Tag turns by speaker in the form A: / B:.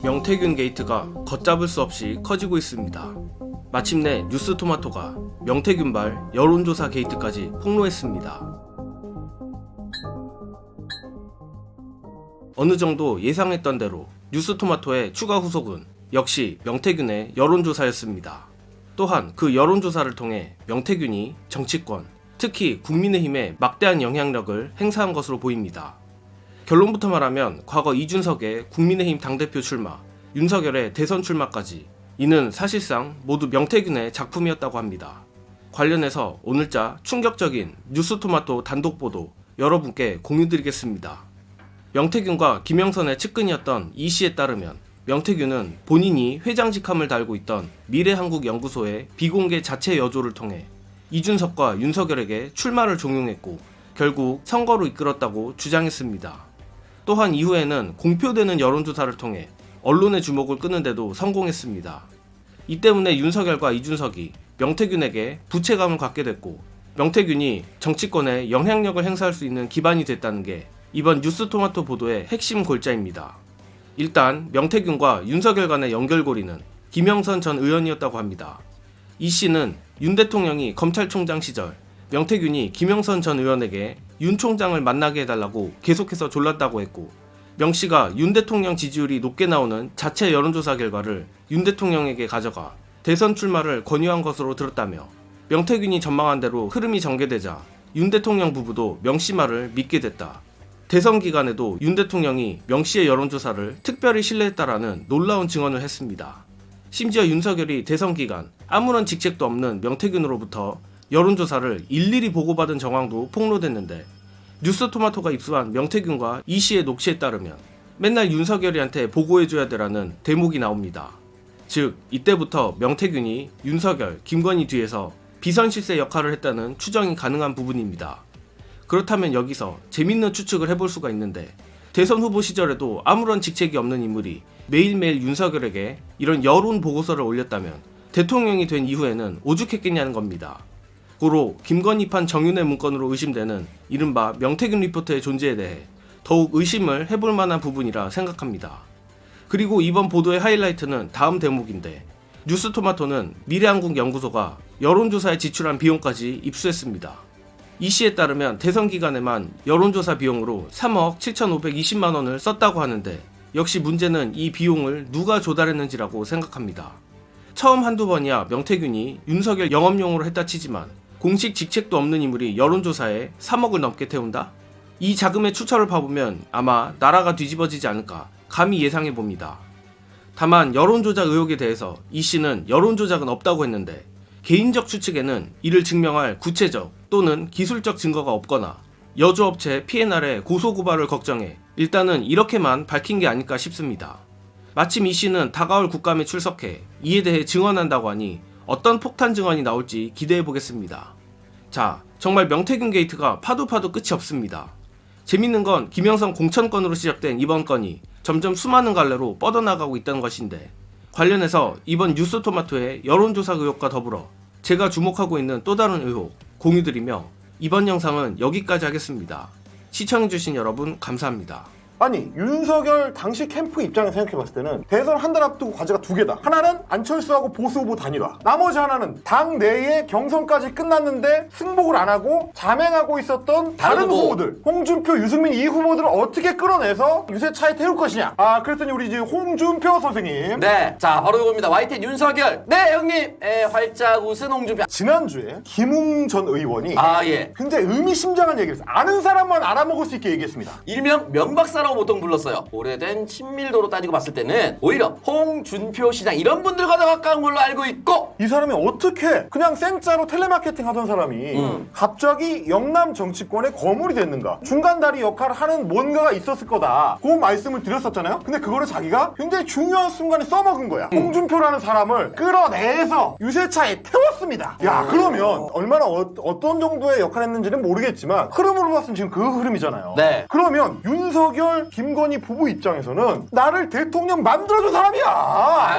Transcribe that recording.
A: 명태균 게이트가 걷잡을 수 없이 커지고 있습니다. 마침내 뉴스토마토가 명태균발 여론조사 게이트까지 폭로했습니다. 어느 정도 예상했던 대로 뉴스토마토의 추가 후속은 역시 명태균의 여론조사였습니다. 또한 그 여론조사를 통해 명태균이 정치권, 특히 국민의힘에 막대한 영향력을 행사한 것으로 보입니다. 결론부터 말하면 과거 이준석의 국민의힘 당대표 출마, 윤석열의 대선 출마까지 이는 사실상 모두 명태균의 작품이었다고 합니다. 관련해서 오늘자 충격적인 뉴스토마토 단독 보도 여러분께 공유드리겠습니다. 명태균과 김영선의 측근이었던 이 씨에 따르면 명태균은 본인이 회장직함을 달고 있던 미래한국연구소의 비공개 자체 여조를 통해 이준석과 윤석열에게 출마를 종용했고 결국 선거로 이끌었다고 주장했습니다. 또한 이후에는 공표되는 여론조사를 통해 언론의 주목을 끄는데도 성공했습니다. 이 때문에 윤석열과 이준석이 명태균에게 부채감을 갖게 됐고 명태균이 정치권에 영향력을 행사할 수 있는 기반이 됐다는 게 이번 뉴스토마토 보도의 핵심 골자입니다. 일단 명태균과 윤석열 간의 연결고리는 김영선 전 의원이었다고 합니다. 이 씨는 윤 대통령이 검찰총장 시절 명태균이 김영선 전 의원에게 윤 총장을 만나게 해달라고 계속해서 졸랐다고 했고 명 씨가 윤 대통령 지지율이 높게 나오는 자체 여론조사 결과를 윤 대통령에게 가져가 대선 출마를 권유한 것으로 들었다며 명태균이 전망한 대로 흐름이 전개되자 윤 대통령 부부도 명 씨 말을 믿게 됐다. 대선 기간에도 윤 대통령이 명 씨의 여론조사를 특별히 신뢰했다라는 놀라운 증언을 했습니다. 심지어 윤석열이 대선 기간 아무런 직책도 없는 명태균으로부터 여론조사를 일일이 보고받은 정황도 폭로됐는데 뉴스토마토가 입수한 명태균과 이 씨의 녹취에 따르면 맨날 윤석열이한테 보고해줘야 되라는 대목이 나옵니다. 즉 이때부터 명태균이 윤석열, 김건희 뒤에서 비선실세 역할을 했다는 추정이 가능한 부분입니다. 그렇다면 여기서 재밌는 추측을 해볼 수가 있는데 대선 후보 시절에도 아무런 직책이 없는 인물이 매일매일 윤석열에게 이런 여론 보고서를 올렸다면 대통령이 된 이후에는 오죽했겠냐는 겁니다. 고로 김건희판 정윤회 문건으로 의심되는 이른바 명태균 리포트의 존재에 대해 더욱 의심을 해볼 만한 부분이라 생각합니다. 그리고 이번 보도의 하이라이트는 다음 대목인데 뉴스토마토는 미래한국연구소가 여론조사에 지출한 비용까지 입수했습니다. 이 씨에 따르면 대선 기간에만 여론조사 비용으로 3억 7,520만 원을 썼다고 하는데 역시 문제는 이 비용을 누가 조달했는지라고 생각합니다. 처음 한두 번이야 명태균이 윤석열 영업용으로 했다 치지만 공식 직책도 없는 인물이 여론조사에 3억을 넘게 태운다? 이 자금의 추처를 봐보면 아마 나라가 뒤집어지지 않을까 감히 예상해봅니다. 다만 여론조작 의혹에 대해서 이 씨는 여론조작은 없다고 했는데 개인적 추측에는 이를 증명할 구체적 또는 기술적 증거가 없거나 여조업체 P&R의 고소고발을 걱정해 일단은 이렇게만 밝힌 게 아닐까 싶습니다. 마침 이 씨는 다가올 국감에 출석해 이에 대해 증언한다고 하니 어떤 폭탄 증언이 나올지 기대해보겠습니다. 자, 정말 명태균 게이트가 파도 끝이 없습니다. 재밌는 건 김영선 공천권으로 시작된 이번 건이 점점 수많은 갈래로 뻗어나가고 있다는 것인데 관련해서 이번 뉴스토마토의 여론조사 의혹과 더불어 제가 주목하고 있는 또 다른 의혹 공유드리며 이번 영상은 여기까지 하겠습니다. 시청해주신 여러분 감사합니다.
B: 아니 윤석열 당시 캠프 입장에서 생각해봤을 때는 대선 한 달 앞두고 과제가 두 개다. 하나는 안철수하고 보수 후보 단일화, 나머지 하나는 당 내에 경선까지 끝났는데 승복을 안 하고 잠행하고 있었던 다른 후보들 홍준표, 유승민 이 후보들을 어떻게 끌어내서 유세차에 태울 것이냐. 그랬더니 우리 이제 홍준표 선생님,
C: 네, 자 바로 이겁니다. YTN 윤석열, 네 형님, 활짝 웃은 홍준표.
B: 지난주에 김웅 전 의원이
C: 예,
B: 굉장히 의미심장한 얘기를 했어요. 아는 사람만 알아먹을 수 있게 얘기했습니다.
C: 일명 명박사라고 보통 불렀어요. 오래된 친밀도로 따지고 봤을 때는 오히려 홍준표 시장 이런 분들과 더 가까운 걸로 알고 있고,
B: 이 사람이 어떻게 그냥 생짜로 텔레마케팅 하던 사람이 갑자기 영남 정치권의 거물이 됐는가. 중간다리 역할을 하는 뭔가가 있었을 거다, 그 말씀을 드렸었잖아요. 근데 그거를 자기가 굉장히 중요한 순간에 써먹은 거야. 홍준표라는 사람을 끌어내서 유세차에 태웠습니다. 야, 그러면 얼마나 어떤 정도의 역할을 했는지는 모르겠지만 흐름으로 봤으면 지금 그 흐름이잖아요.
C: 네.
B: 그러면 윤석열, 김건희 부부 입장에서는 나를 대통령 만들어준 사람이야.